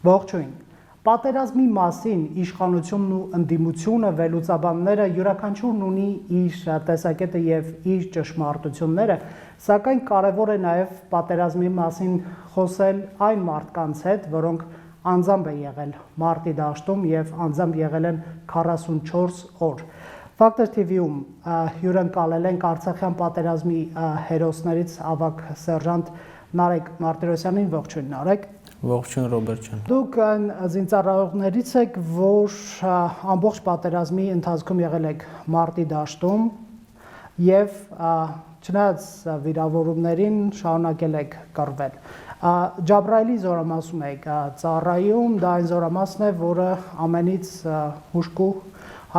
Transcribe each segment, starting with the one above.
Ողջույն։ Պատերազմի մասին իշխանությունն ու ընդդիմությունը վերլուծաբանները յուրաքանչյուրն ունի իր տեսակետը եւ իր ճշմարտությունները, սակայն կարեւոր է նաեւ պատերազմի մասին խոսել այն մարդկանց հետ, որոնք անձամբ են եղել մարտի դաշտում եւ անձամբ եղել են 44 օր։ Factor TV-ում հյուրընկալել ենք Արցախյան պատերազմի հերոսներից ավագ սերժանտ Նարեկ Մարտիրոսյանին, ողջույն Նարեկ։ Ողջույն Ռոբերտ ջան։ Դուք այն զինծառայողներից եք, որ ամբողջ պատերազմի ընթացքում եղել եք մարտի դաշտում եւ չնայած վիրավորումներին շարունակել եք կռվել։ Ջաբրայելի զորամասում եք ծառայում, դա այն զորամասն է, որը ամենից հուժկու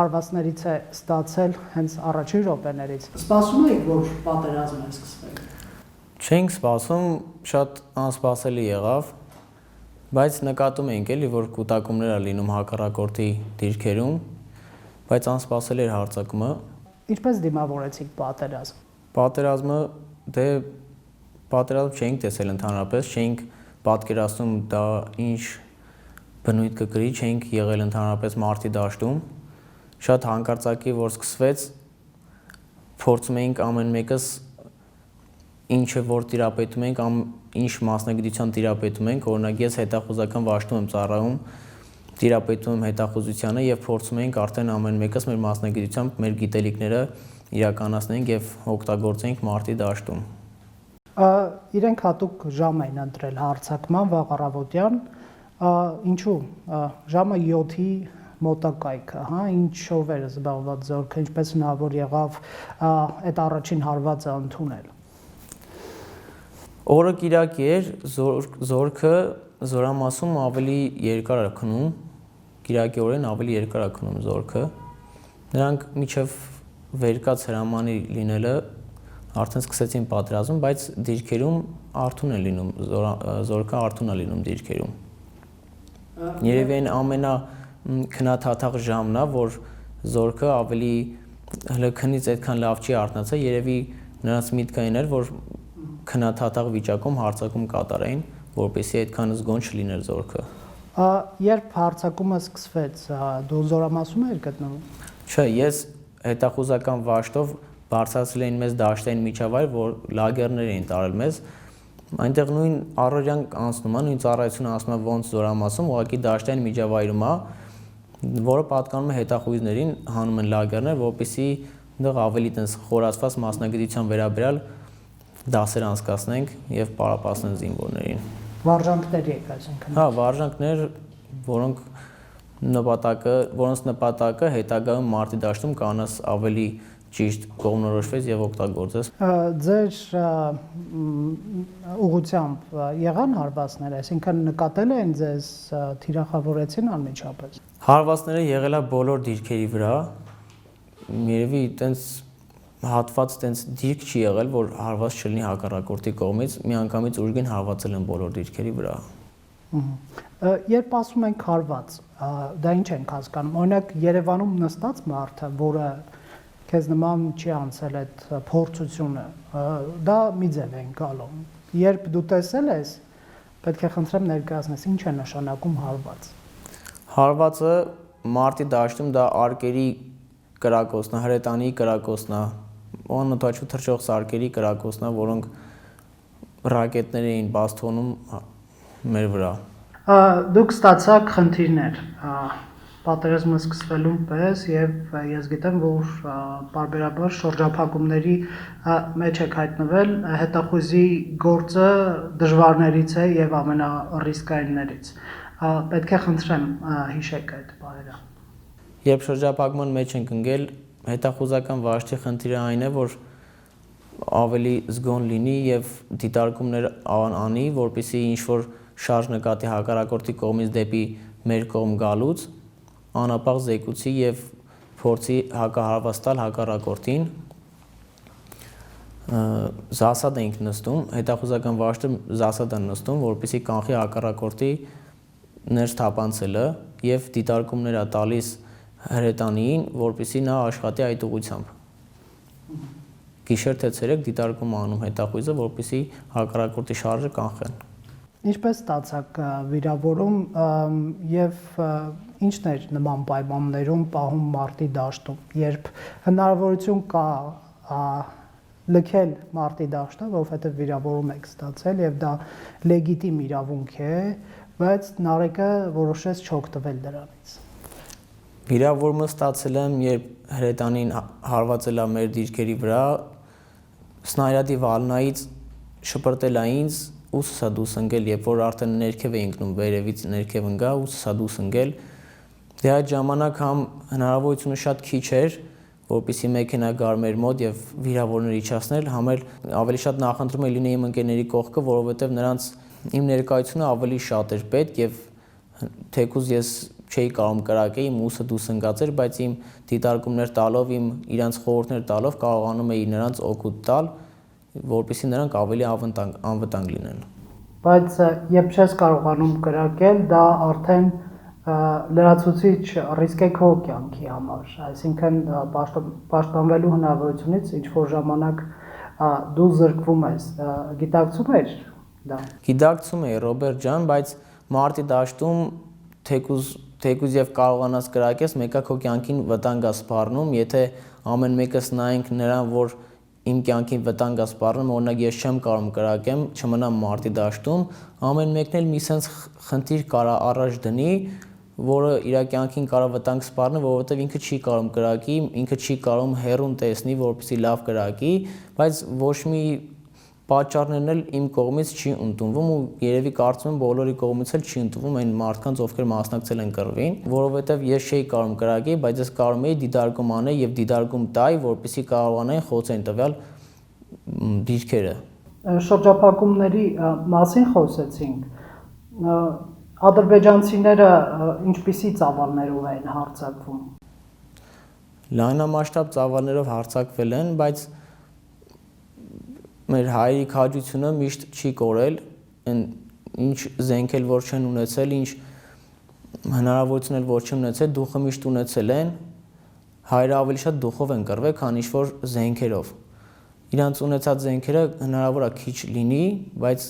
հարվածներից է ստացել հենց առաջին րոպեներից։ Սպասում եք, որ պատերազմը սկսվի։ Չենք սպասում, շատ անսպասելի եղավ, բայց նկատում ենք էլի, որ կուտակումներ է լինում հակառակորդի դիրքերում, բայց անսպասելի էր հարձակումը։ Ինչպես դիմավորեցիք պատերազմ։ Պատերազմ չէինք տեսել ընդհանրապես, չէինք պատկերացնում դա ինչ բնույթ կկրի, չէինք եղել ընդհանրապես մարտի դաշտում։ Շատ հանկարծակի որ սկսվեց, փորձում էինք ամեն մեկս ինչը որ տիրապետում ենք, ինչ մասնագիտության տիրապետում ենք, օրինակ ես հետախուզական վաշտում եմ ծառայում, տիրապետում եմ հետախուզությանը եւ փորձում ենք արդեն ամեն մեկս մեր մասնագիտությամբ մեր գիտելիքները իրականացնենք եւ օգտագործենք մարտի դաշտում։ Իրենք հատուկ ժամ էին ընտրել հարձակման վաղ առավոտյան, ինչու ժամը 7-ի մոտակայքը, հա, ինչով էր զբաղված զորքը, ինչպես հնարավոր եղավ այդ առաջին հարվածը ընդունել։ Օրը կիրակի էր, զորքը զորամասում ավելի երկար է քնում, կիրակի օրերին ավելի երկար է քնում զորքը։ Նրանք միջև վերկաց հրամանի լինելը արդեն սկսեցին պատերազմ, բայց դիրքերում արթուն է լինում, զորքը արթուն է լինում դիրքերում։ Երևի այն ամենա քնաթաթախ ժամն է, որ զորքը ավելի հլքնից այդքան լավ չի արթնացել, երևի նրանց միտքը այն էր, որ քնաթաթախ վիճակում հարձակում կատարային, որպեսզի այդքան զգոն չլիներ զորքը։ Երբ հարձակումը սկսվեց, դու զորամասում էիր գտնվում։ Չէ, ես հետախուզական վաշտով բարձրացրել էին մեզ դաշտային միջավայր, որ լագերներ էին տարել մեզ։ Այնտեղ նույն առօրյան անցնում է, նույն ծառայությունը անցնում է ոնց զորամասում, ուղղակի դաշտային միջավայրում է, որը պատկանում է հետախույզներին, հանում են լագերներ, որպեսզի այնտեղ ավելի տես խորացված մասնագիտության վերաբերյալ դասեր անցկացնենք եւ պարապացնենք զինվորներին։ Վարժանքներ եք, այսինքն։ Հա, վարժանքներ, որոնց նպատակը հետագայում մարտի դաշտում կանաս ավելի ճիշտ կողմնորոշվեց եւ օգտագործեց։ Ձեր ուղղությամբ եղան հարվածներ, այսինքն նկատել են ձեզ թիրախավորեցին անմիջապես։ Հարվածները եղել է բոլոր դիրքերի վրա։ Երևի այտենց հատված այտենց դիրք չի եղել, որ հարված չլինի հակառակորդի կողմից, միանգամից ուժգին հարվածել են բոլոր դիրքերի վրա։ Երբ ասում ենք հարված, դա ինչ ենք հասկանում։ Օրինակ Երևանում նստած մարդը, որը քեզ նման չի անցել այդ փորձությունը, դա մի ձև է գալու։ Երբ դու տեսել ես, պետք է խնդրեմ ներկայացնես, ինչ է նշանակում հարված։ Հարվածը մարտի դաշտում դա արկերի կրակոցն է, հրետանի կրակոցն է, անօթաչու թռչող սարքերի կրակոցն է, որոնք ռակետներ էին բաց թողնում մեր վրա։ Դուք ստացաք խնդիրներ պատերազմը սկսվելուն պես եւ ես գիտեմ, որ բարբերաբար շրջափակումների մեջ եք հայտնվել, հետախույզի գործը դժվարներից է եւ ամենառիսկայիններից։ Պետք է խնդրեմ հիշեք այդ բառերը։ Երբ շրջափակման մեջ ենք ընկել, հետախուզական վաշտի խնդիրը այն է, որ ավելի զգոն լինի եւ դիտարկումներ անի, որպեսզի ինչ որ շարժ նկատի հակառակորդի կողմից դեպի մեր կողմ գալուց անապահ զեկուցի եւ փորձի հակահարված տալ հակառակորդին։ Զասադ ենք նստում, հետախուզական վաշտը զասադ են նստում, որպեսզի կանխի հակառակորդի ներս թափանցելը եւ դիտարկումներ է տալիս հրետանիին, որպեսզի նա աշխատի այդ ուղղությամբ։ Գիշեր թե ցերեկ դիտարկում անում հետախույզը, որպեսզի հակառակորդի շարժը կանխեն։ Ինչպես ստացաք վիրավորում եւ ինչն էր նման պայմաններում պահում մարտի դաշտում, երբ հնարավորություն կա լքել մարտի դաշտը, որովհետեւ վիրավորում եք ստացել եւ դա լեգիտիմ իրավունք է, բայց Նարեկը որոշեց չօգտվել դրանից։ Վիրավորումը ստացել եմ, երբ հրետանին հարվածել է մեր դիրքերի վրա, սնայրադի վալնայից շպրտել է ինձ, ուսս է դուրս ընկել, երբ որ արդեն ներքև է ընկնում, վերևից ներքև ընկա, ուսս է դուրս ընկել։ Դե այդ ժամանակ համ հնարավորությունը շատ քիչ էր, որպեսզի մեքենա գար մեր մոտ եւ վիրավորներ իջացնել, համ էլ ավելի շատ նախընտրում եմ լինեի իմ ընկերների կողքը, որովհետեւ նրանց իմ ներկայությունը ավելի շատ էր պետք եւ թեկուզ ես չէի կարող կրակել, իմ ուսը դուրս ընկած էր, բայց իմ դիտարկումներ տալով, իմ իրանց խորհուրդներ տալով կարողանում էի նրանց օգուտ տալ, որպեսզի նրանք ավելի անվտանգ լինեն։ Բայց երբ չես կարողանում կրակել, դա արդեն լրացուցիչ ռիսկ է քո կյանքի համար, այսինքն պաշտպանվելու հնարավորությունից ինչ որ ժամանակ դու զրկվում ես, գիտակցում ես դա։ Գիտակցում եմ, Ռոբերտ ջան, բայց մարտի դաշտում թեկուզ եւ կարողանաս կրակես, մեկը քո կյանքին վտանգ է սպառնում, եթե ամեն մեկս նայենք նրան, որ իմ կյանքին վտանգ է սպառնում, օրինակ ես չեմ կարող կրակեմ, չմնամ մարտի դաշտում, ամեն մեկն էլ մի sense խնդիր կարա առաջ դնի, որը իր կյանքին կարող վտանգ սպառնի, որովհետև ինքը չի կարող կրակի, ինքը չի կարող հեռուն տեսնի, որպեսզի լավ կրակի, բայց ոչ մի պատճառներն էլ իմ կողմից չի ընդունվում ու երևի կարծում եմ բոլորի կողմից էլ չի ընդունվում այն մարդկանց, ովքեր մասնակցել են կռվին, որովհետև ես չէի կարող կրակի, բայց ես կարող էի դիտարկում անել եւ դիտարկում տալ, որպեսզի կարողանայի խոցել տվյալ դիրքերը։ Շրջափակումների մասին խոսեցինք։ Ադրբեջանցիները ինչպիսի ծավալներով են հարձակվում։ Լայնամասշտաբ ծավալներով հարձակվել են, բայց մեր հայերի քաջությունը միշտ չի կորել, ինչ զենք էլ որ չեն ունեցել, ինչ հնարավորություն էլ որ չեն ունեցել, դուխը միշտ ունեցել են, հայերը ավելի շատ դուխով են կռվել, քան ինչ-որ զենքերով։ Իրանց ունեցած զենքերը հնարավոր է քիչ լինի, բայց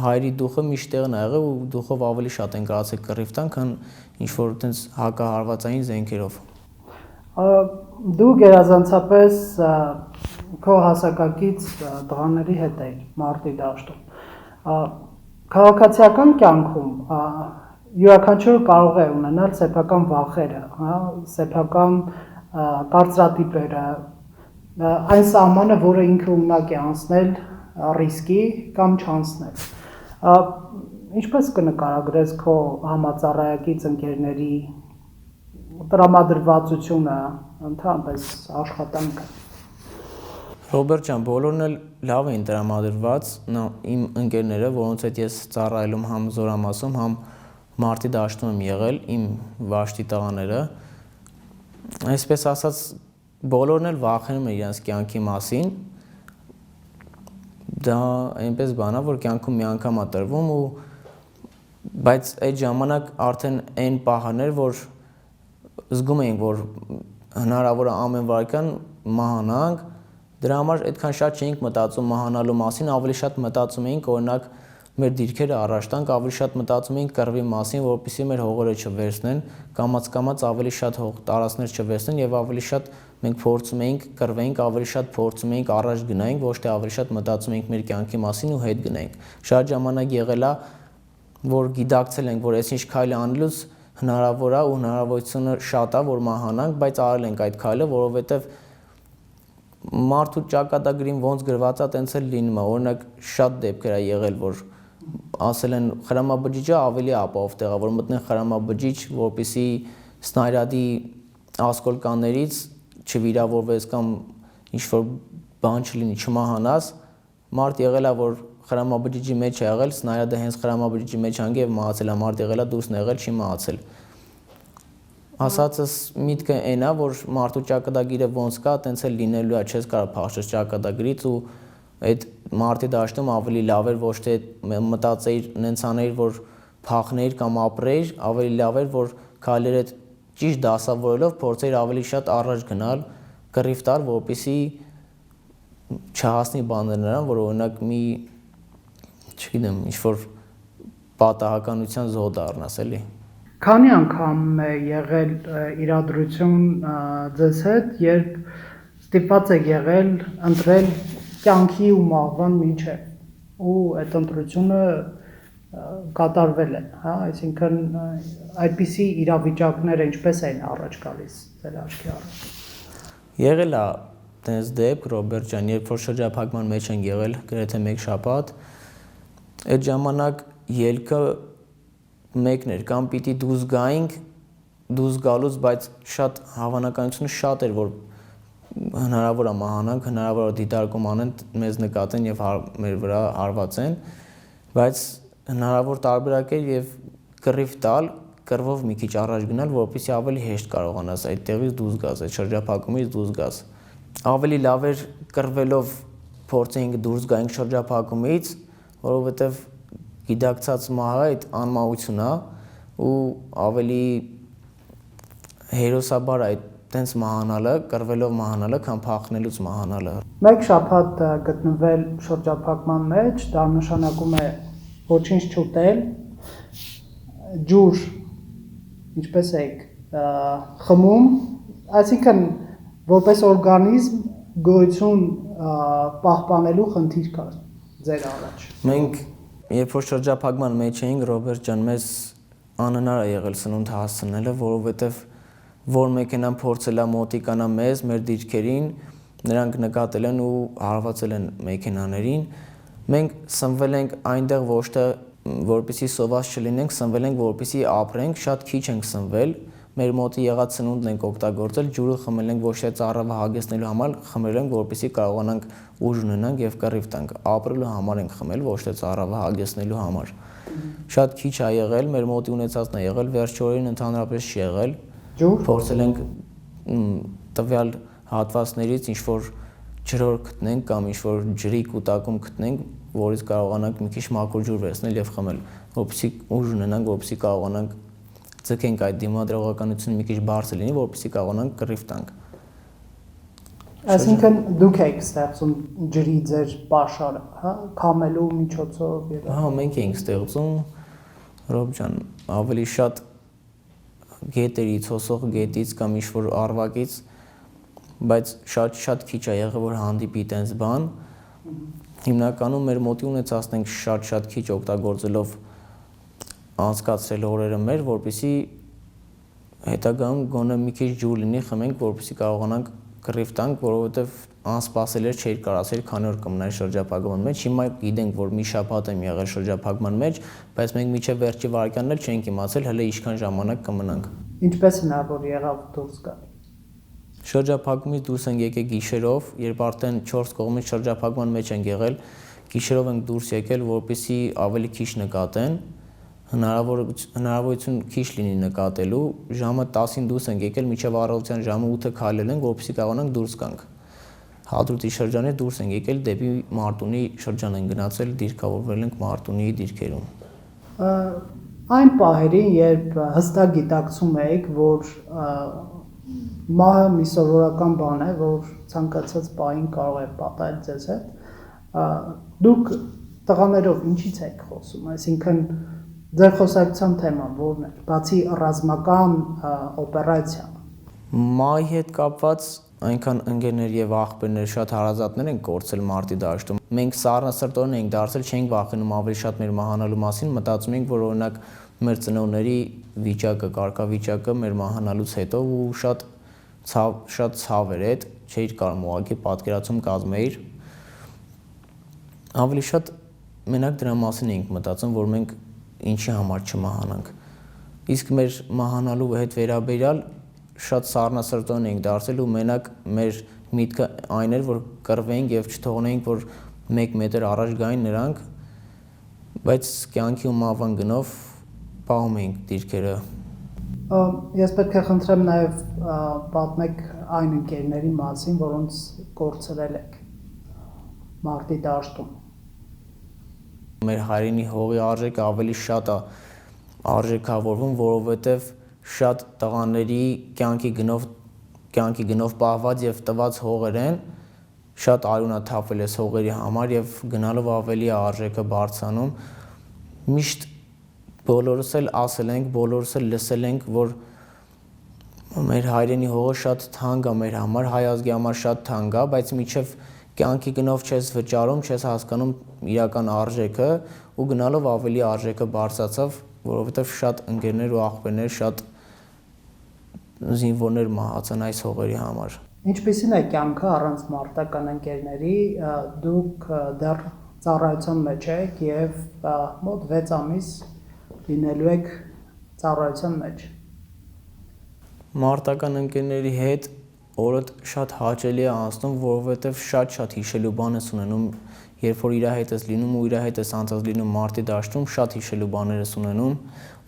հայերի դուխը միշտ տեղն ա եղել ու դուխով ավելի շատ են կարողացել կռիվ տան, քան ինչ-որ այդպես հակահարվածային զենքերով։ Դու գերազանցապես քո հասակակից տղաների հետ էի մարտի դաշտում։ Քաղաքացիական կյանքում յուրաքանչյուրը կարող է ունենալ սեփական վախերը, սեփական կարծրատիպերը, այն սահմանը, որը ինքը ունակ է անցնել ռիսկի կամ չանցնել։ Ինչպես կնկարագրես քո համաձայնակից ընկերների տրամադրվածությունը, ընդհանրապես աշխատանքը։ Ռոբերտ ջան, բոլորն էլ լավ էին տրամադրված, իմ ընկերները, որոնց հետ ես ծառայելում համ Զորամասում, համ մարտի դաշտում եմ եղել, իմ վաշտի տղաները, այսպես ասած, բոլորն էլ վախենում են իրենց կյանքի մասին, դա այնպես բան է, որ կյանքում մի անգամ է տրվում ու բայց այդ ժամանակ արդեն այն պահաներ, որ զգում էինք, որ հնարավոր է ամեն վարքյան մահանանք, դրա համար այդքան շատ չէինք մտածում մահանալու մասին, ավելի շատ մտածում էինք օրինակ մեր դիրքերը առաջ տանք, ավելի շատ մտածում էինք կռվի մասին, որպեսզի մեր հողերը չվերցնեն, կամաց ավելի շատ հող տարածքներ չվերցնեն եւ ավելի շատ մենք փորձում էինք կռվենք, ավելի շատ փորձում էինք առաջ գնայինք, ոչ թե ավելի շատ մտածում էինք մեր կյանքի մասին ու հետ գնայինք։ Շատ ժամանակ եղել է, որ գիտակցել ենք, որ այսինչ քայլը անելուց հնարավոր է ու հնարավորությունը շատ է, որ մահանանք, բայց արել ենք այդ քայլը, որովհետեւ մարդու ճակատագրին ոնց գրված է, տենց էլ լինում է։ Օրինակ շատ դեպքեր է եղել, որ ասել են խրամաբջիջը ավելի ապահով տեղ է, որ մտնեն խրամաբջիջ, որպեսզի սնայրադի ասկոլկաներից չվիրավորվես կամ ինչ-որ բան չլինի, չմահանաս, մարդ եղել է, որ խրամաբջիջի մեջ է եղել, սնայրադը հենց խրամաբջիջի մեջ հանգի եւ մահացել է, մարդ եղել է դուրս եղել, չի մահացել։ Ասածս միտքը այն է, որ մարդու ճակատագիրը ոնց կա, տենց էլ լինելու է, չես կարող փախչես ճակատագրից ու այդ մարտի դաշտում ավելի լավ էր ոչ թե մտածեիր նենց աներ, որ փախներ կամ ապրեիր, ավելի լավ էր, որ քայլերը ճիշտ դասավորելով փորձեիր ավելի շատ առաջ գնալ, կռիվ տալ, որպեսզի չհասնի բաները նրան, որ օրինակ մի, չգիտեմ, ինչ-որ պատահականության զոհ դառնաս էլի։ Քանի անգամ է եղել իրադրություն ձեզ հետ, երբ ստիպված եք եղել ընտրել կյանքի ու մահվան միջև, ու այդ ընտրությունը կատարվել է, հա, այսինքն այդպիսի իրավիճակները ինչպես են առաջ գալիս ձեր աչքի առաջ։ Եղել է տես դեպք Ռոբերտ ջան, երբ որ շրջափակման մեջ են եղել գրեթե 1 շաբաթ, այդ ժամանակ ելքը մեկն էր, կամ պիտի դուրս գայինք, դուրս գալուց, բայց շատ հավանականությունը շատ էր, որ հնարավոր է մահանանք, հնարավոր է դիտարկում անեն, մեզ նկատեն եւ մեր վրա հարվածեն, բայց հնարավոր տարբերակ էր եւ կռիվ տալ, կռվով մի քիչ առաջ գնալ, որպեսզի ավելի հեշտ կարողանաս այդտեղից դուրս գաս, այդ շրջափակումից դուրս գաս։ Ավելի լավ էր կռվելով փորձեինք դուրս գայինք շրջափակումից, որովհետեւ գիտակցած մահը այդ անմահությունն է ու ավելի հերոսաբար այդ տենց մահանալը, կռվելով մահանալը, քան փախնելուց մահանալը։ 1 շաբաթ գտնվել շրջափակման մեջ, դա նշանակում է ոչինչ չուտել, ջուր, ինչպես եք խմում, այսինքն որպես օրգանիզմ գոյություն պահպանելու խնդիր կար ձեր առաջ։ Մենք երբ որ շրջափակման մեջ էինք, Ռոբերտ ջան, մեզ անհնար է եղել սնունդ հասցնելը, որովհետև որ մեքենան փորձել է մոտիկանա մեզ, մեր դիրքերին, նրանք նկատել են ու հարվածել են մեքենաներին։ Մենք սնվել ենք այնտեղ ոչ թե որպեսզի սոված չլինենք, սնվել ենք որպեսզի ապրենք, շատ քիչ ենք սնվել, մեր մոտի եղած սնունդն ենք օգտագործել, ջուրը խմել ենք ոչ թե ծառավը հագեցնելու համար, խմել ենք որպեսզի կարողանանք ուժ ունենանք եւ կռիվ տանք։ Ապրելու համար ենք խմել, ոչ թե ծառավը հագեցնելու համար։ Շատ քիչ է եղել, մեր մոտի ունեցածն է եղել, վերջի օրերին ընդհանրապես չի եղել։ Ջուր Փորձել ենք տվյալ հատվածներից ինչ-որ ջրոր գտնենք կամ ինչ-որ ջրի կուտակում գտնենք, որից կարողանանք մի քիչ մաքուր ջուր վերցնել եւ խմել, որպեսզի ուժ ունենանք, որպեսզի կարողանանք ձգենք այդ դիմադրողականությունը մի քիչ բարձր լինի, որպեսզի կարողանանք կռիվ տանք։ Այսինքն դուք եք ստեղծում ջրի ձեր պաշարը, հա, քամելու միջոցով եւ Հա, մենք էինք ստեղծում, Ռոբ ջան, ավելի շատ գետերից, հոսող գետից կամ ինչ-որ արվակից, բայց շատ քիչ է եղել, որ հանդիպի տենց բան։ Հիմնականում մեր մոտի ունեցածն ենք շատ քիչ օգտագործելով անցկացրել օրերը մեր, որպեսզի հետագայում գոնե մի քիչ ջուր լինի, խմենք, որպեսզի կարողանանք կռիվ տանք, որովհետև անսպասելիեր չէր կարասել, քանի որ կմնայի շրջափակման մեջ։ Հիմա գիտենք, որ մի շաբաթ եմ եղել շրջափակման մեջ, բայց մենք մինչև վերջի վայրկյանն էլ չենք իմացել հələ ինչքան ժամանակ կմնանք։ ինչպես հնարավոր եղավ դուրս գալ։ Շրջափակումից դուրս ենք եկել գիշերով, երբ արդեն 4 կողմից շրջափակման մեջ ենք եղել, գիշերով ենք դուրս եկել, որպեսզի ավելի քիչ նկատեն, հնարավորություն քիչ լինի նկատելու, ժամը 10-ին դուրս ենք եկել, մինչև առավոտյան ժամը 8-ը քայլել ենք, որպեսզի կարողանանք դուրս գանք։ Հադրութի շրջանից դուրս ենք եկել դեպի Մարտունի շրջան են գնացել, դիրքավորվել ենք Մարտունիի դիրքերում։ Այն պահերին, երբ հստակ գիտակցում եք, որ մահը մի սովորական բան է, որ ցանկացած պահին կարող է պատահել ձեզ հետ, դուք տղաներով ինչից եք խոսում, այսինքն ձեր խոսակցության թեման որն է, բացի ռազմական օպերացիա։ Մայի հետ կապված այնքան ընկերներ եւ աղբերներ շատ հարազատներ են կորցել մարտի դաշտում։ Մենք սառնասրտորեն ենք դարձել, չենք վախենում ավելի շատ մեր մահանալու մասին, մտածում ենք, որ օրինակ մեր ծնողների վիճակը, կարգավիճակը մեր մահանալուց հետո ու շատ ցավ էր այդ, չէիր կարող ուղղակի պատկերացում կազմեիր։ Ավելի շատ մենակ դրա մասին ենք մտածում, որ մենք ինչի համար չմահանանք։ Իսկ մեր մահանալու հետ վերաբերյալ շատ սառնասրտորեն ենք դարձել ու մենակ մեր միտքը այն էր, որ կռվենք եւ չթողնենք, որ 1 մետր առաջ գային նրանք, բայց կյանքի ու մահվան գնով պահում ենք դիրքերը։ Ես պետք է խնդրեմ նաեւ պատմեք այն ընկերների մասին, որոնց կորցրել եք մարտի դաշտում։ Մեր հայրենի հողի արժեքը ավելի շատ է արժեքավորվում, որովհետև շատ տղաների կյանքի գնով պահված եւ տված հողեր են, շատ արյունաթափվել է հողերի համար եւ գնալով ավելի է արժեքը բարձրանում։ Միշտ բոլորս էլ ասել ենք, բոլորս էլ լսել ենք, որ մեր հայրենի հողը շատ թանկ է մեր համար, հայ ազգի համար շատ թանկ է, բայց միջև կյանքի գնով չես վճարում, չես հասկանում իրական արժեքը ու գնալով ավելի արժեքը բարձրացավ, որովհետև շատ ընկերներ ու աղբերներ, շատ զինվորներ մահացան այս հողերի համար։ Ինչպիսին է կյանքը առանց մարտական ընկերների, դուք դեռ ծառայության մեջ եք եւ մոտ 6 ամիս լինելու եք ծառայության մեջ։ Մարտական ընկերների հետ օրը շատ հաճելի է անցնում, որովհետև շատ հիշելու բան ես ունենում, երբ որ իր հետ ես լինում ու իր հետ ես անցած լինում մարտի դաշտում, շատ հիշելու բաներ ես ունենում։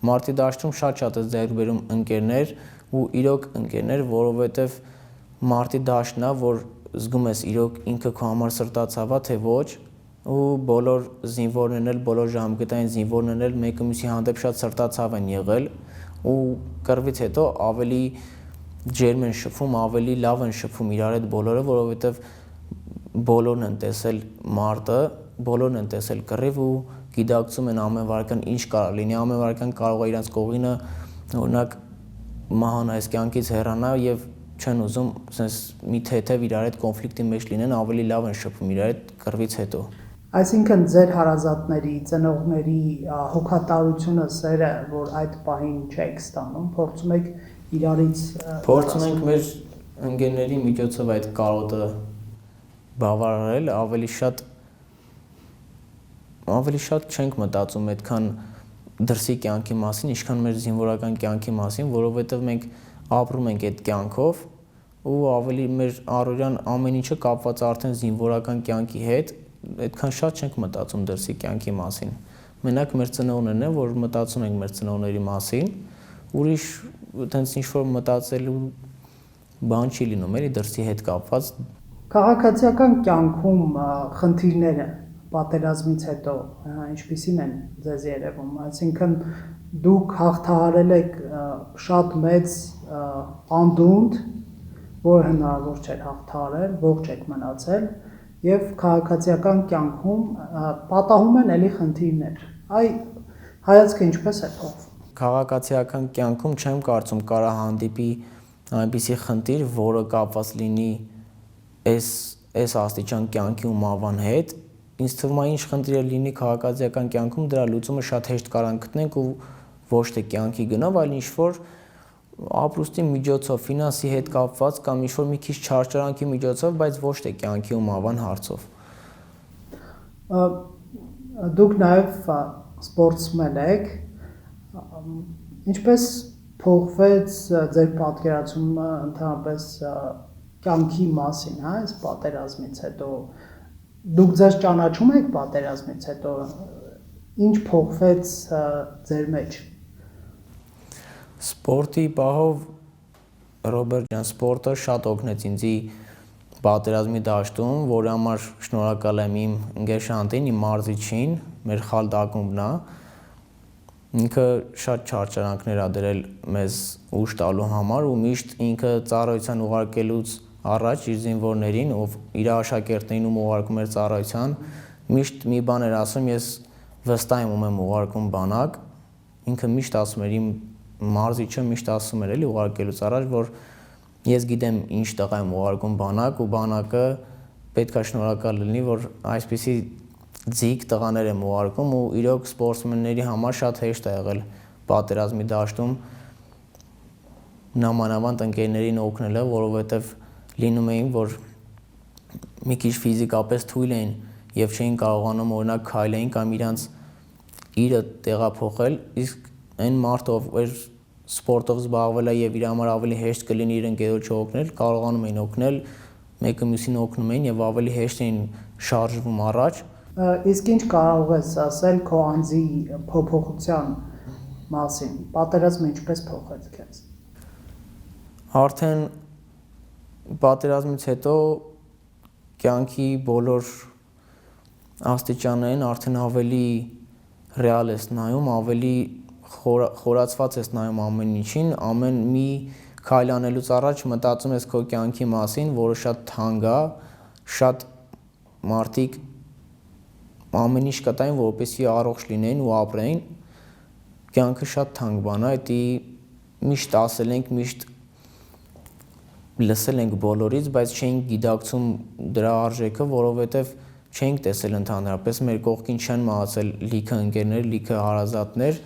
Մարտի դաշտում շատ ես ձեռք բերում ընկերներ ու իրոք ընկերներ, որովհետև մարտի դաշտն է, որ զգում ես իրոք ինքը քո համար սրտացավ է, թե ոչ, ու բոլոր զինվորներն էլ, բոլոր ժամկետային զինվորներն էլ մեկը մյուսի հանդեպ շատ սրտացավ են եղել ու կռվից հետո ավելի ջերմ են շփվում, ավելի լավ են շփվում իրար հետ բոլորը, որովհետև բոլորն են տեսել մարտը, բոլորն են տեսել կռիվ ու գիտակցում են ամեն վարքան ինչ կարող լինի, ամեն վարքան կարող է իրենց կողինը օրինակ մահան այս կյանքից հեռանա եւ չեն ուզում sense մի թեթև իրար հետ կոնֆլիկտի մեջ լինեն, ավելի լավ են շփվում իրար հետ կռվից հետո։ Այսինքն ձեր հարազատների, ծնողների հոգատարությունը, սերը, որ այդ պահին չեք ստանում, փորձում եք իրարից փորձում ենք մեր ընկերների միջոցով այդ կարոտը բավարարել, ավելի շատ չենք մտածում այդքան դրսի կյանքի մասին, ինչքան մեր զինվորական կյանքի մասին, որովհետև մենք ապրում ենք այդ կյանքով ու ավելի մեր առօրյան ամեն ինչը կապված արդեն զինվորական կյանքի հետ, այդքան շատ չենք մտածում դրսի կյանքի մասին։ Մենակ մեր ծնողներն են, որ մտածում ենք մեր ծնողների մասին, ուրիշ այտենց ինչ-որ մտածելու բան չի լինում, էլի դրսի հետ կապված։ Քաղաքացիական կյանքում խնդիրները պատերազմից հետո ինչպիսին են ձեզ երևում, այսինքն դուք հաղթահարել եք շատ մեծ անդունդ, որ հնարավոր չէր հաղթահարել, ողջ եք մնացել եւ քաղաքացիական կյանքում պատահում են էլի խնդիրներ։ Այ հայացքը ինչպես է փոխվում։ Քաղաքացիական կյանքում չեմ կարծում կարա հանդիպի այնպիսի խնդիր, որը կապված լինի այս աստիճան կյանքի ու մահվան հետ։ Ինձ թվում է ինչ խնդիր լինի քաղաքացիական կյանքում, դրա լուծումը շատ հեշտ կարան գտնենք ու ոչ թե կյանքի գնով, այլ ինչ-որ ապրուստի միջոցով, ֆինանսի հետ կապված կամ ինչ-որ մի քիչ չարչարանքի միջոցով, բայց ոչ թե կյանքի ու մահվան հարցով։ Դուք նաև սպորտսմեն եք, ինչպես փոխվեց ձեր պատկերացումը ընդհանրապես կյանքի մասին, հա, այս պատերազմից հետո դուք ձեզ ճանաչում եք պատերազմից հետո, ինչ փոխվեց ձեր մեջ։ Սպորտի պահով Ռոբերտ ջան, սպորտը շատ օգնեց ինձ պատերազմի դաշտում, որի համար շնորհակալ եմ իմ ընկեր Շանտին, իմ մարզիչին, մեր խալդ ակումբն է։ Ինքը շատ չարչարանքներ ա դրել մեզ ուժ տալու համար ու միշտ ինքը ծառայության ուղարկելուց առաջ իր զինվորներին, ով իր աշակերտներին ում ուղարկում էր ծառայության, միշտ մի բան էր ասում, ես վստահ եմ ում եմ ուղարկում բանակ, ինքը միշտ ասում էր, իմ մարզիչը միշտ ասում էր էլի ուղարկելուց առաջ, որ ես գիտեմ ինչ տղա եմ ուղարկում բանակ ու բանակը պետք է շնորհակալ լինի, որ այսպիսի ձիգ տղաներ եմ ուղարկում ու իրոք սպորտսմենների համար շատ հեշտ է եղել պատերազմի դաշտում նամանավանդ ընկերներին օգնելը, որովհետև լինում էին, որ մի քիչ ֆիզիկապես թույլ էին եւ չէին կարողանում օրինակ քայլեին կամ իրանց իրը տեղափոխել, իսկ այն մարդը ով սպորտով զբաղվել է եւ իր համար ավելի հեշտ կլինի իր ընկերոջը օգնել, կարողանում էին օգնել, մեկը մյուսին օգնում էին եւ ավելի հեշտ էին շարժվում առաջ։ Իսկ ինչ կարող ես ասել քո անձի փոփոխության մասին։ Պատերազմը ինչպես փոխեց քեզ։ Արդեն պատերազմից հետո կյանքի բոլոր աստիճաններին արդեն ավելի ռեալ ես նայում, ավելի խորացված ես նայում ամեն ինչին, ամեն մի քայլ անելուց առաջ մտածում ես քո կյանքի մասին, որը շատ թանկ է, շատ մարդիկ ամեն ինչ կտային, որպեսզի առողջ լինեին ու ապրեին, կյանքը շատ թանկ բան է, դա միշտ ասել ենք, միշտ լսել ենք բոլորից, բայց չենք գիտակցում դրա արժեքը, որովհետև չենք տեսել ընդհանրապես մեր կողքին չեն մահացել լիքը ընկերներ, լիքը հարազատներ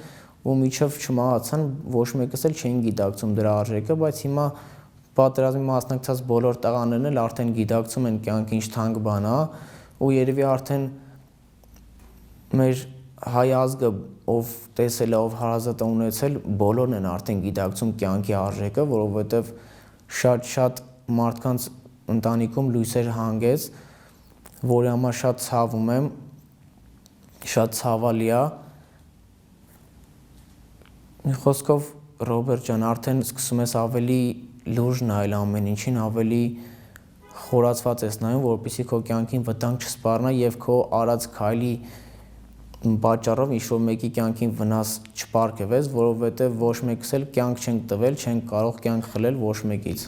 ու միջև չմահացան, ոչ մեկս էլ չեն գիտակցում դրա արժեքը, բայց հիմա պատերազմի մասնակցած բոլոր տղաներն էլ արդեն գիտակցում են կյանքը ինչ թանկ բան է ու երևի արդեն մեր հայ ազգը ով տեսել է, ով հարազատ է ունեցել, բոլորն են արդեն գիտակցում կյանքի արժեքը, որովհետև շատ մարդկանց ընտանիքում լույսեր հանգեց, որի համար շատ ցավում եմ, շատ ցավալի է։ Մի խոսքով Ռոբերտ ջան, արդեն սկսում ես ավելի լուրջ նայել ամեն ինչին, ավելի խորացված ես նայում, որպեսզի քո կյանքին վտանգ չսպառնա եւ քո արած քայլի պատճառով ինչ-որ մեկի կյանքին վնաս չպարգևես, որովհետեւ ոչ մեկս էլ կյանք չենք տվել, չենք կարող կյանք խլել ոչ մեկից։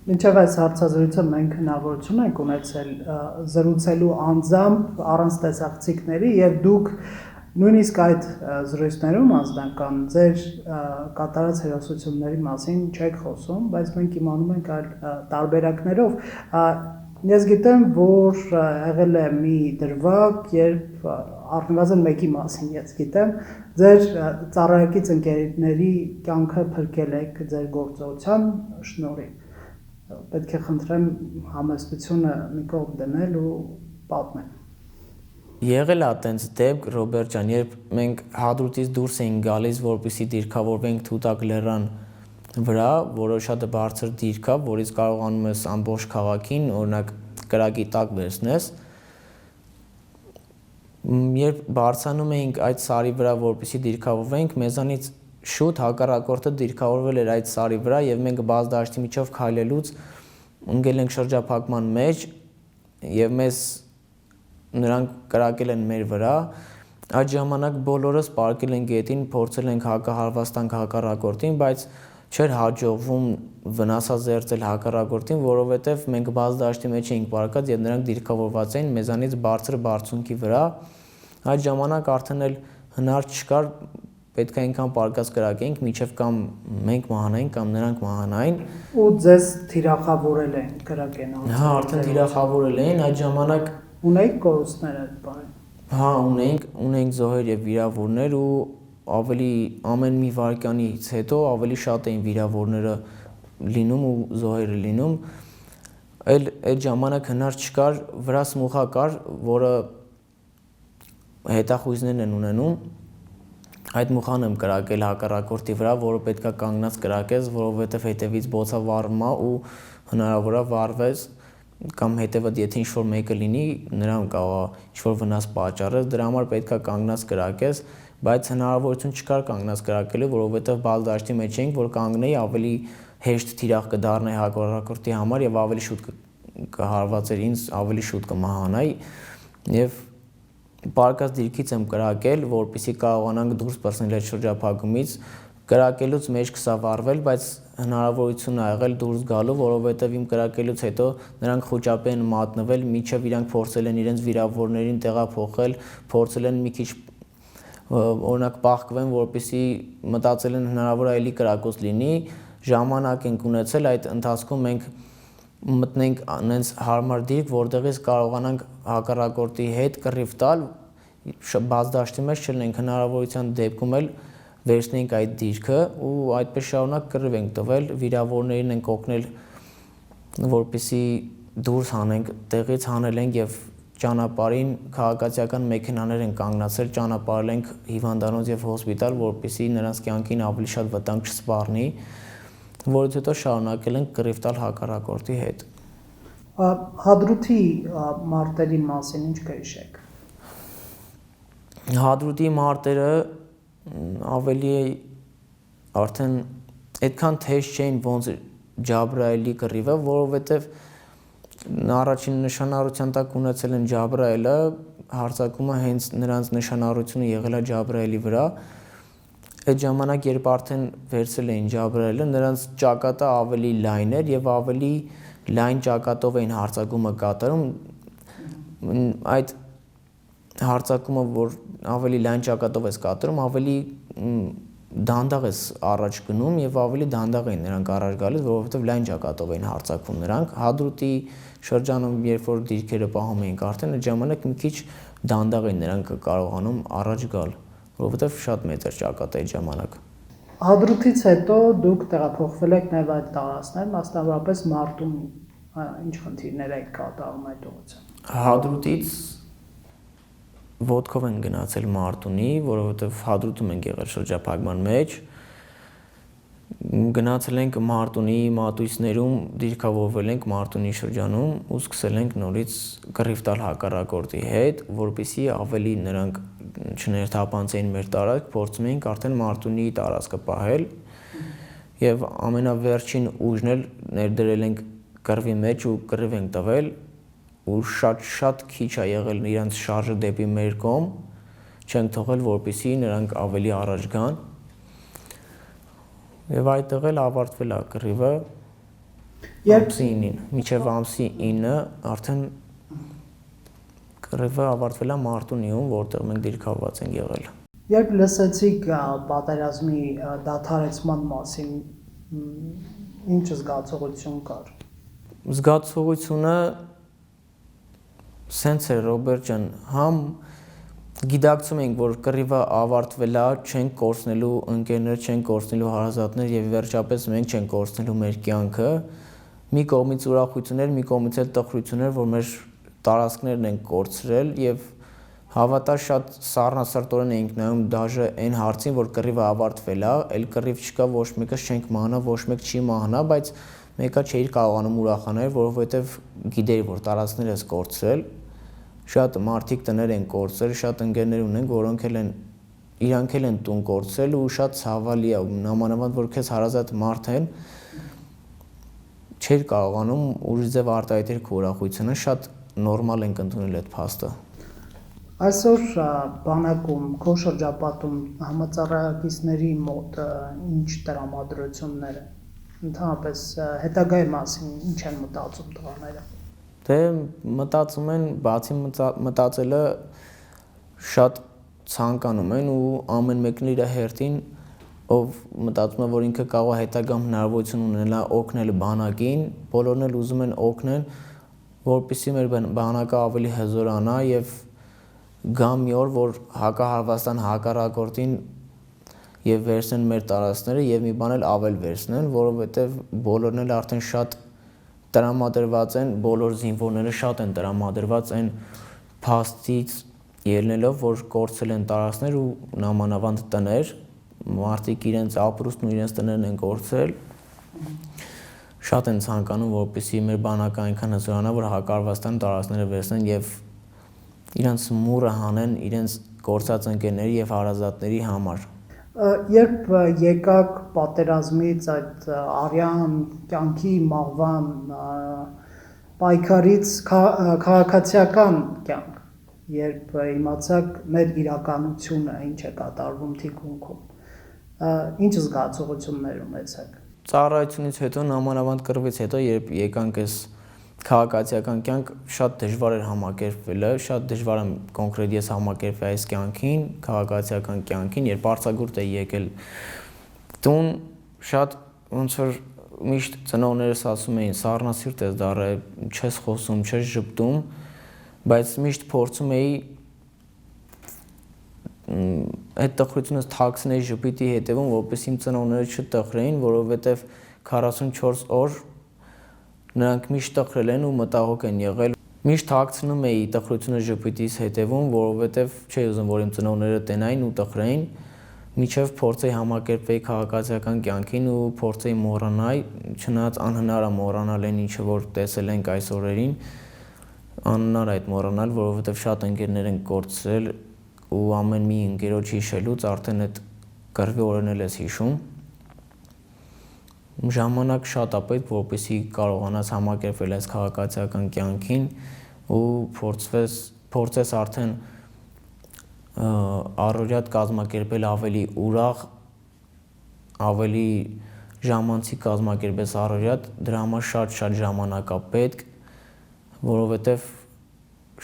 Մինչև այս հարցազրույցը մենք հնարավորություն ենք ունեցել զրուցելու անձամբ առանց տեսախցիկների եւ դուք նույնիսկ այդ զրույցներում անձնական ձեր կատարած հերոսությունների մասին չեք խոսում, բայց մենք իմանում ենք այլ տարբերակներով։ Ես գիտեմ, որ եղել է մի դրվագ, երբ առնվազն մեկի մասին ես գիտեմ, ձեր ծառայակից ընկերների կյանքը փրկել եք ձեր գործողության շնորհիվ։ Պետք է խնդրեմ համեստությունը մի կողմ դնել ու պատմել։ Եղել է այտենց դեպք, Ռոբերտ ջան, երբ մենք հադրութից դուրս էինք գալիս, որպեսզի դիրքավորվենք Թութակ լեռան վրա, որը շատ բարձր դիրք է, որից կարողանում ես ամբողջ քաղաքին, օրինակ կրակի տակ վերցնես։ Երբ բարձրանում էինք այդ սարի վրա, որպեսզի դիրքավորվենք, մեզանից շուտ հակառակորդը դիրքավորվել էր այդ սարի վրա եւ մենք բազդաշտի միջով քայլելուց ընկել ենք շրջափակման մեջ եւ մեզ նրանք կրակել են մեր վրա, այդ ժամանակ բոլորս պարկել ենք գետին, փորձել ենք հակահարված տանք հակառակորդին, բայց չէր հաջողվում վնասազերծել հակառակորդին, որովհետև մենք բազդաշտի մեջ էինք պարկած եւ նրանք դիրքավորված էին մեզանից բարձր բարձունքի վրա, այդ ժամանակ արդեն էլ հնար չկար, պետք է այնքան պարկած կրակեինք, մինչև կամ մենք մահանային, կամ նրանք մահանային։ Ու ձեզ թիրախավորել են կրակեն։ Հա, արդեն թիրախավորել էին, այդ ժամանակ ունեիք կորուստներ այդ բանը։ Հա, ունեինք զոհեր եւ վիրավորներ ու ավելի ամեն մի վարքյանից հետո ավելի շատ էին վիրավորները լինում ու զոհերը լինում։ Այդ ժամանակ հնար չկար, վրա սմուխա կար, որը հետախույզներն են ունենում։ Այդ մուխան եմ կրակել հակառակորդի վրա, որը պետքա կանգնած կրակես, որովհետև հետևից բոցավառում է ու հնարավոր է վառվես կամ հետևդ եթե ինչ-որ մեկը լինի, նրան կարող է ինչ-որ վնաս պատճառել, դրա համար պետքա կանգնած կրակես, բայց հնարավորություն չկար կանգնած կրակելու, որովհետև բալդաշտի մեջ էինք, որ կանգնեի ավելի հեշտ թիրախ կդառնայի հակառակորդի համար եւ ավելի շուտ կհարվածեր ինձ, ավելի շուտ կմահանայի եւ պարկած դիրքից եմ կրակել, որպեսզի կարողանանք դուրս պրծնել այդ շրջափակումից, կրակելուց մեջ կսավառվել, բայց հնարավորություն ա եղել դուրս գալու, որովհետև իմ կրակելուց հետո նրանք խոճապի են մատնվել, մինչև իրանք փորձել են իրենց վիրավորներին տեղափոխել, փորձել են մի քիչ օրինակ պահկվեն, որպեսզի մտածել են հնարավոր է էլի կրակոց լինի, ժամանակ ենք ունեցել, այդ ընթացքում մենք մտնենք այնց հարմար դիրք, որտեղից կարողանանք հակառակորդի հետ կռիվ տալ, բազդաշտի մեջ չլինենք, հնարավորության դեպքում էլ վերցնենք այդ դիրքը ու այդպես շարունակ կռիվ ենք տվել, վիրավորներին ենք օգնել, որպեսզի դուրս հանենք, տեղից հանել ենք եւ ճանապարհին քաղաքացիական մեքենաներ են կանգնացել, ճանապարհել ենք հիվանդանոց եւ հոսպիտալ, որպեսզի նրանց կյանքին ավելի շատ վտանգ չսպառնի, որից հետո շարունակել ենք կռիվ տալ հակառակորդի հետ։ Հադրութի մարտերի մասին ինչ կհիշեք։ Հադրութի մարտերը ավելի արդեն այդքան թեժ չէին ոնց Ջաբրայելի կռիվը, որովհետև առաջին նշանառության տակ ունեցել են Ջաբրայելը, հարձակումը հենց նրանց նշանառությունը եղել է Ջաբրայելի վրա։ Այդ ժամանակ երբ արդեն վերցել էին Ջաբրայելը, նրանց ճակատը ավելի լայն էր եւ ավելի լայն ճակատով էին հարձակումը կատարում։ Այդ հարցակումը, որ ավելի լայն ճակատով ես կատարում, ավելի դանդաղ ես առաջ գնում եւ ավելի դանդաղ են նրանք առաջ գալիս, որովհետեւ լայն ճակատով են հարցակվում նրանք։ Հադրութի շրջանում, երբ որ դիրքերը պահում էինք, արդեն այդ ժամանակ մի քիչ դանդաղ են նրանք կարողանում առաջ գալ, որովհետեւ շատ մեծ էր ճակատը այդ ժամանակ։ Հադրութից հետո դուք տեղափոխվել եք նաև այդ տարածքներ, մասնավորապես Մարտունի։ Ինչ խնդիրներ եք կատարում այդ ուղղությամբ։ Հադրութից ոտքով են գնացել Մարտունի, որովհետև Հադրութում ենք եղել շրջափակման մեջ։ Գնացել ենք Մարտունի մատույցներում, դիրքավորվել ենք Մարտունի շրջանում ու սկսել ենք նորից կռիվ տալ հակառակորդի հետ, որպեսզի ավելի նրանք չներթափանցեին մեր տարածք, փորձում էինք արդեն Մարտունի տարածքը պահել եւ ամենավերջին ուժն էլ ներդրել ենք կռվի մեջ ու կռիվ ենք տվել ու շատ քիչ է եղել իրանց շարժը դեպի մեր կողմ, չենք թողել, որպեսզի նրանք ավելի առաջ գան։ Եվ այդտեղ էլ ավարտվել է կռիվը ամսի 9-ին, մինչև ամսի 9-ը արդեն կռիվը ավարտվել է Մարտունիում, որտեղ մենք դիրքավորված ենք եղել։ Երբ լսեցիք պատերազմի դադարեցման մասին, ինչ զգացողություն կար։ Զգացողությունը սենց է, Ռոբերտ ջան, համ գիտակցում ենք, որ կռիվը ավարտվել է, չենք կորցնելու ընկերներ, չենք կորցնելու հարազատներ եւ վերջապես մենք չենք կորցնելու մեր կյանքը։ Մի կողմից ուրախություններ, մի կողմից էլ տխրություններ, որ մեր տարածքներն են կորցրել եւ հավատա շատ սառնասրտորեն էինք նայում դաժե այն հարցին, որ կռիվը ավարտվել է, այլ կռիվ չկա, ոչ մեկս չենք մահանա, ոչ մեկ չի մահանա, բայց մեկը չէր կարողանում ուրախանալ, որովհետեւ գիտեր, որ տարածքները ես կորցրել։ Շատ մարդիկ տներ են կորցրել, շատ ընկերներ ունենք, որոնք էլ են իրանք էլ են տուն կորցրել ու շատ ցավալի է, նամանավանդ որ քեզ հարազատ մարդ են, չէր կարողանում ուրիշ ձև արտահայտել քո ուրախությունը, շատ նորմալ ենք ընդունել այդ փաստը։ Այսօր բանակում, քո շրջապատում համաձայնագործների մոտ ինչ տրամադրություններ են, ընդհանրապես հետագայի մասին ինչ են մտածում տղաները։ Դե մտածում են, բացի մտածելը շատ ցանկանում են ու ամեն մեկն իր հերթին ով մտածում է, որ ինքը կարող է հետագամ հնարավորություն ունենա օգնել բանակին, բոլորն էլ ուզում են օգնել, որպեսզի մեր բանակը ավելի հզորանա եւ գա մի օր, որ հակահարվածան հակառակորդին եւ վերցնեն մեր տարածքները եւ մի բան էլ ավել վերցնեն, որովհետեւ բոլորն էլ արդեն շատ տրամադրված են, բոլոր զինվորները շատ են տրամադրված այն փաստից ելնելով, որ կորցրել են տարածքներ ու նամանավանդ տներ, մարդիկ իրենց ապրուստն ու իրենց տներն են կորցրել, շատ են ցանկանում, որպեսզի մեր բանակը այնքան հզորանա, որ հակառվածան տարածքները վերցնեն եւ իրենց մուրը հանեն իրենց կորցած ընկերների եւ հարազատների համար։ Երբ եկաք պատերազմից այդ արյան կյանքի մաղվան պայքարից քաղաքացիական կյանք, երբ իմացաք մեր իրականությունը ինչ է կատարվում թիկունքում, ինչ զգացողություններ ունեցաք։ Ծառայությունից հետո, նամանավանդ կռվից հետո, երբ եկանք այս քաղաքացիական կյանք, շատ դժվար էր համակերպվելը, շատ դժվար է կոնկրետ ես համակերպվել այս կյանքին, քաղաքացիական կյանքին, երբ արձակուրդ էի եկել տուն, շատ ոնց որ միշտ ծնողներս ասում էին, սառնասիրտ ես դառել, չես խոսում, չես ժպտում, բայց միշտ փորձում էի այդ տխրությունս թաքցնել ժպիտի հետևում, որպես իմ ծնողները չտխրեին, որովհետև 44 օր նրանք միշտ տխրել են ու մտահոգ են եղել։ Միշտ թաքցնում էի տխրությունը ժպիտիս հետևում, որովհետև չէի ուզում, որ իմ ծնողները տենային ու տխրեին, մինչև փորձեի համակերպվել քաղաքացիական կյանքին ու փորձեի մոռանալ, չնայած անհնար է մոռանալ այն ինչը որ տեսել ենք այս օրերին, անհնար է այդ մոռանալ, որովհետև շատ ընկերներ են կորցրել ու ամեն մի ընկերոջ հիշելուց արդեն այդ կռվի օրերն էլ ես հիշում։ Ժամանակ շատ է պետք, որպեսզի կարողանաս համակերպվել այս քաղաքացիական կյանքին ու փորձես արդեն առօրյադ կազմակերպել ավելի ուրախ, ավելի ժամանցի կազմակերպես առօրյադ, դրա համար շատ ժամանակ է պետք, որովհետև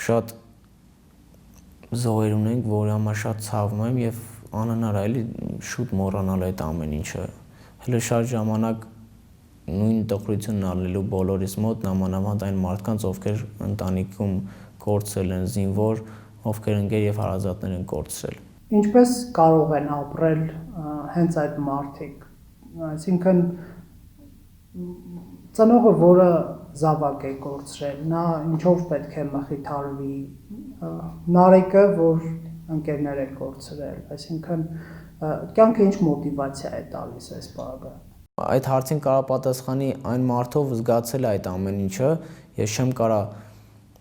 շատ զոհեր ունենք, որի համար շատ ցավում եմ եւ անհնար է էլի շուտ մոռանալ այդ ամեն ինչը։ Հələ շատ ժամանակ նույն տխրությունն ալելու բոլորիս մոտ նամանավանդ այն մարդկանց, ովքեր ընտանիքում կորցրել են զինվոր, ովքեր ընկեր եւ հարազատներ են կորցրել։ Ինչպես կարող են ապրել հենց այդ մարդիկ, այսինքն ծնողը, որը զավակ է կորցրել, նա ինչով պետք է մխիթարվի, Նարեկը, որ ընկերներ է կորցրել, այսինքն կյանքը ինչ մոտիվացիա է տալիս այս բանը։ Այդ հարցին կարա պատասխանի այն մարդով զգացել այդ ամեն ինչը, ես չեմ կարա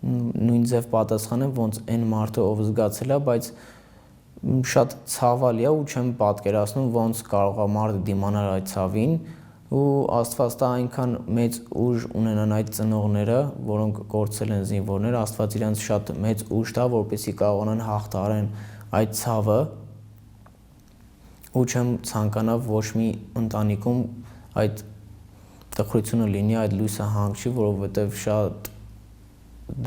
նույն ձև պատասխանեմ, ոնց այն մարդը ով զգացել է, բայց շատ ցավալի է ու չեմ պատկերացնում ոնց կարող է մարդը դիմանալ այդ ցավին ու Աստված տա այնքան մեծ ուժ ունենան այդ ծնողները, որոնք կորցրել են զինվորները, Աստված իրենց շատ մեծ ուժ տա, որպեսզի կարողանան հաղթահարեն այդ ցավը ու չեմ ցանկանա ոչ մի ընտանիքում այդ տխրությունը լինի, այդ լույսը հանգչի, որովհետև շատ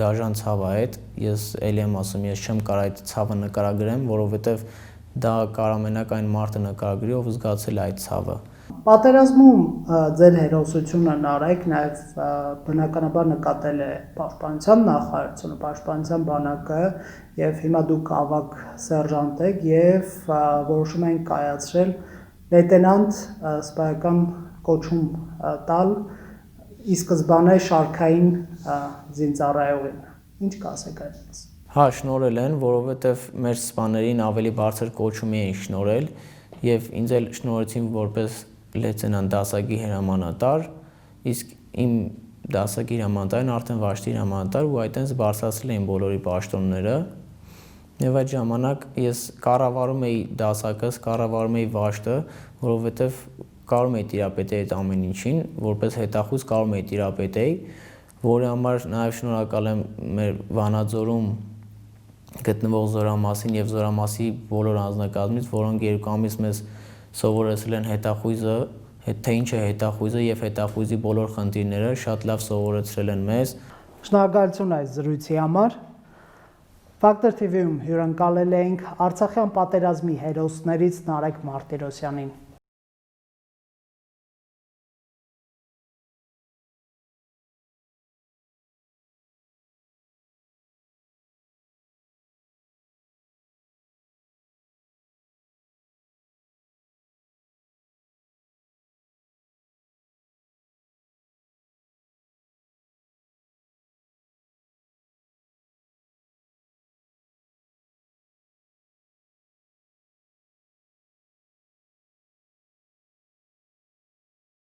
դաժան ցավ է այդ, ես էլի եմ ասում, ես չեմ կարող այդ ցավը նկարագրեմ, որովհետև դա կարող մենակ այն մարդը նկարագրի, ով զգացել է այդ ցավը։ Պատերազմում ձեր հերոսությունը Նարեկ նաև բնականաբար նկատել է պաշտպանության նախարարությունը, պաշտպանության բանակը եւ հիմա դուք ավագ սերժանտ եք եւ որոշում են կայացրել լեյտենանտ սպայական կոչում տալ ի սկզբանե շարքային զինծառայողին։ Ինչ կասեք այդպես։ Հա, շնորհել են, որովհետև մեր սպաներին ավելի բարձր կոչում էին շնորհել եւ ինձ էլ շնորհեցին որպես լեյտենանտ դասակի հրամանատար, իսկ իմ դասակի հրամանատարն արդեն վաշտի հրամանատար ու այդտենց բարձրացրել էին բոլորի պաշտոնները եւ այդ ժամանակ ես կառավարում էի դասակս, կառավարում էի վաշտը, որովհետեւ կարող էի տիրապետել այդ ամեն ինչին, որպես հետախույզ կարող էի տիրապետել, որի համար նաեւ շնորհակալ եմ մեր Վանաձորում գտնվող Զորամասին եւ Զորամասի բոլոր անձնակազմից, որոնք 2 ամիս մեզ սովորեցրել են հետախույզը, թե ինչ է հետախույզը եւ հետախույզի բոլոր խնդիրները շատ լավ սովորեցրել են մեզ։ Շնորհակալություն այս զրույցի համար։ Factor TV-ում հյուրընկալել ենք Արցախյան պատերազմի հերոսներից Նարեկ Մարտիրոսյանին։